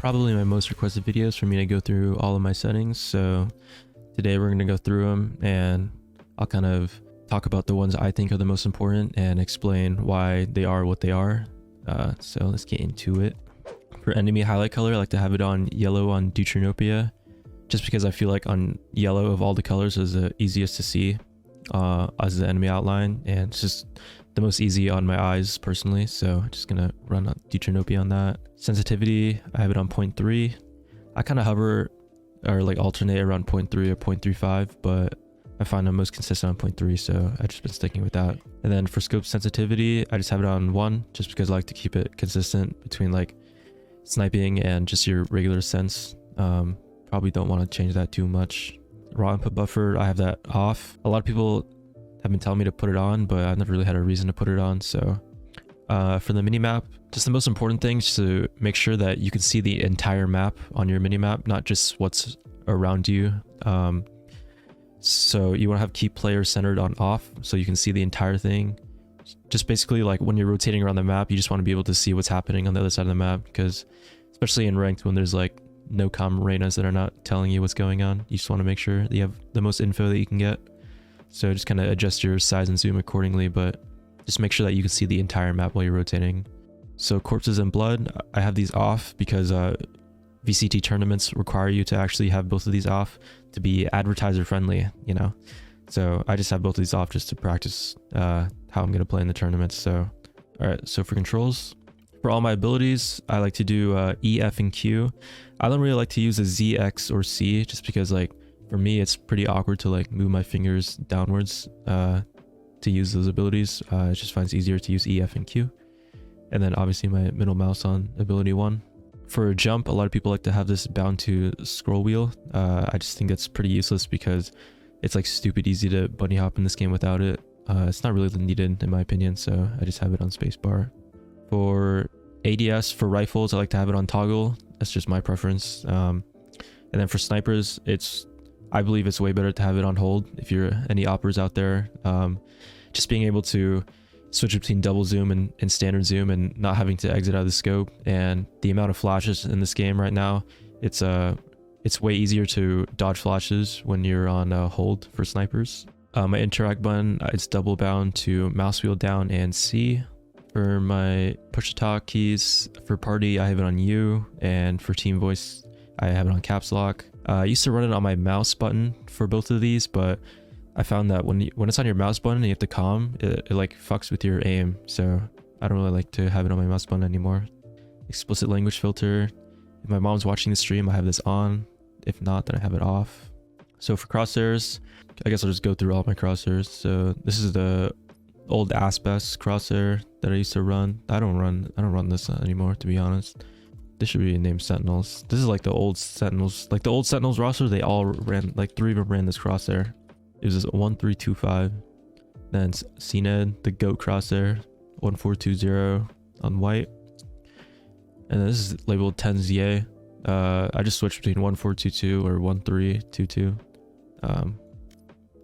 probably my most requested videos for me to go through all of my settings. So today we're going to go through them and I'll kind of talk about the ones I think are the most important and explain why they are what they are. So let's get into it. For enemy highlight color, I like to have it on yellow on Deuteranopia, just because I feel like on yellow of all the colors is the easiest to see as the enemy outline, and it's just the most easy on my eyes personally. So I'm just gonna run on Deuteranopia on that. Sensitivity, I have it on 0.3. I kind of hover or like alternate around 0.3 or 0.35, but I find I'm most consistent on 0.3, so I've just been sticking with that. And then for scope sensitivity, I just have it on 1, just because I like to keep it consistent between like sniping and just your regular sense. Probably don't want to change that too much. Raw input buffer, I have that off. A lot of people have been telling me to put it on, but I've never really had a reason to put it on. So for the minimap, just the most important thing is to make sure that you can see the entire map on your minimap, not just what's around you. So you want to have keep player centered on off, so you can see the entire thing. Just basically like when you're rotating around the map, you just want to be able to see what's happening on the other side of the map, because especially in ranked, when there's like no comm arenas that are not telling you what's going on, you just want to make sure that you have the most info that you can get. So just kind of adjust your size and zoom accordingly, but just make sure that you can see the entire map while you're rotating. So corpses and blood, I have these off because VCT tournaments require you to actually have both of these off to be advertiser friendly, you know. So I just have both of these off just to practice how I'm going to play in the tournaments. So all right, so for controls, for all my abilities, I like to do E, F, and Q. I don't really like to use a Z, X, or C, just because like for me it's pretty awkward to like move my fingers downwards to use those abilities. I just find it's easier to use E, F, and Q. And then obviously my middle mouse on ability 1. For a jump, a lot of people like to have this bound to scroll wheel. I just think that's pretty useless because it's like stupid easy to bunny hop in this game without it. It's not really needed in my opinion, so I just have it on spacebar. For ADS, for rifles, I like to have it on toggle. That's just my preference. And then for snipers, I believe it's way better to have it on hold if you're any oppers out there. Just being able to switch between double zoom and standard zoom and not having to exit out of the scope, and the amount of flashes in this game right now, it's way easier to dodge flashes when you're on hold for snipers. My interact button, it's double bound to mouse wheel down and C. For my push to talk keys, for party, I have it on U, and for team voice, I have it on caps lock. I used to run it on my mouse button for both of these, but I found that when it's on your mouse button and you have to comm, it like fucks with your aim. So I don't really like to have it on my mouse button anymore. Explicit language filter. If my mom's watching the stream, I have this on. If not, then I have it off. So for crosshairs, I guess I'll just go through all my crosshairs. So this is the old Aspes crosshair that I used to run. I don't run this anymore, to be honest. This should be named Sentinels. This is like the old Sentinels. Like the old Sentinels roster, they all ran, like 3 of them ran this crosshair. It was 1325. Then CNED, the GOAT crosshair, 1420 on white. And then this is labeled 10ZA. I just switched between 1422 or 1322.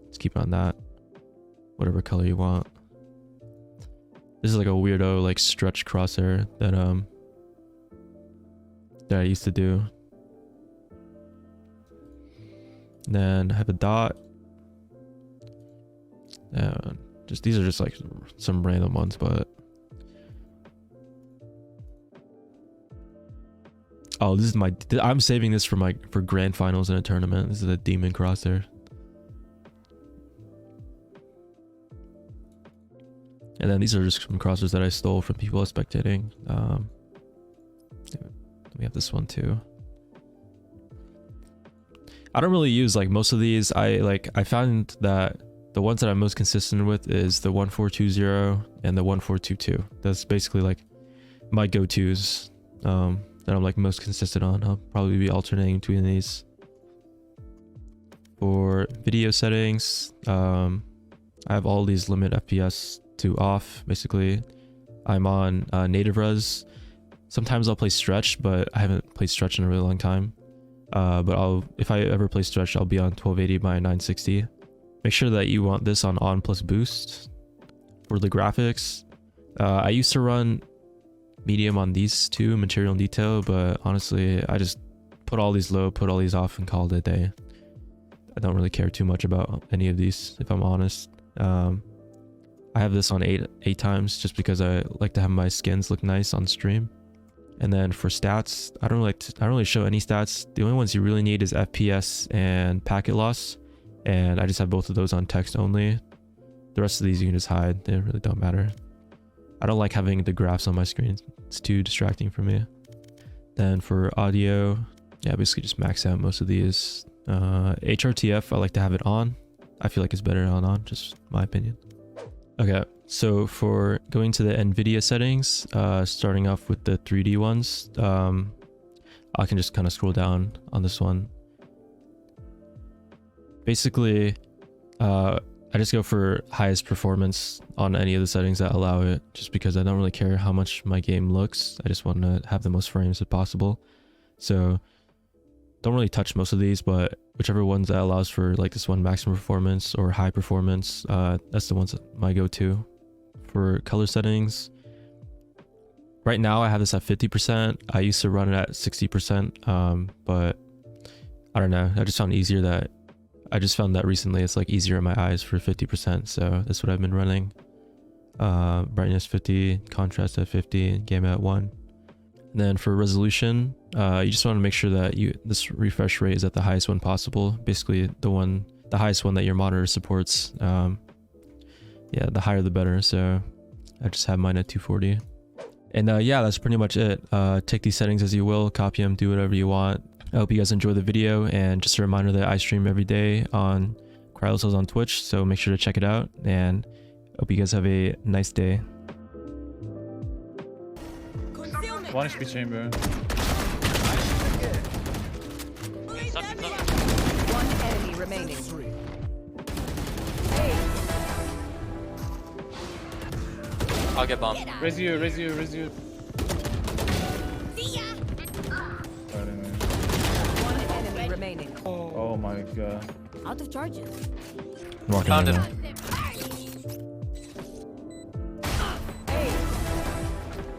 Let's keep it on that. Whatever color you want. This is like a weirdo like stretch crosshair that I used to do. Then I have a dot. Just these are just like some random ones, but oh, this is I'm saving this for grand finals in a tournament. This is a demon crosshair. And then these are just some crosshairs that I stole from people spectating. We have this one too. I don't really use like most of these. I found that the ones that I'm most consistent with is the 1420 and the 1422. That's basically like my go-tos that I'm like most consistent on. I'll probably be alternating between these. For video settings, I have all these limit FPS to off. Basically, I'm on native res. Sometimes I'll play stretch, but I haven't played stretch in a really long time. But if I ever play stretch, I'll be on 1280 by 960. Make sure that you want this on plus boost. For the graphics, I used to run medium on these two, material and detail, but honestly, I just put all these low, put all these off, and called it a day. I don't really care too much about any of these, if I'm honest. I have this on 8 times just because I like to have my skins look nice on stream. And then for stats, I don't really show any stats. The only ones you really need is FPS and packet loss, and I just have both of those on text only. The rest of these you can just hide. They really don't matter. I don't like having the graphs on my screen. It's too distracting for me. Then for audio, yeah, basically just max out most of these. HRTF, I like to have it on. I feel like it's better on, just my opinion. Okay, so for going to the NVIDIA settings, starting off with the 3D ones, I can just kind of scroll down on this one. Basically, I just go for highest performance on any of the settings that allow it, just because I don't really care how much my game looks. I just want to have the most frames as possible. So don't really touch most of these, but whichever ones that allows for like this one, maximum performance or high performance, that's the ones that my go-to. For color settings, right now I have this at 50%. I used to run it at 60%, but I don't know, I just found that recently it's like easier in my eyes for 50%, so that's what I've been running. Brightness 50, contrast at 50, gamma at 1. And then for resolution, you just want to make sure that this refresh rate is at the highest one possible. Basically the highest one that your monitor supports. Yeah, the higher the better. So I just have mine at 240. And yeah, that's pretty much it. Take these settings as you will, copy them, do whatever you want. I hope you guys enjoy the video, and just a reminder that I stream every day on Cryo on Twitch, so make sure to check it out, and hope you guys have a nice day. One HP chamber. One enemy remaining. I'll get bombed. Raise you. One enemy remaining. Oh my god. Out of charges. Walking Found in him. now.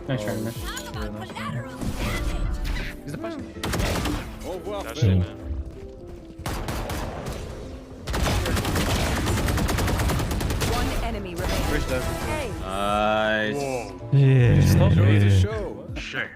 Nice try, man. He's the person. One enemy remaining. Bridge dead. Hey. Nice. Yeah. Stop. Show. Sure.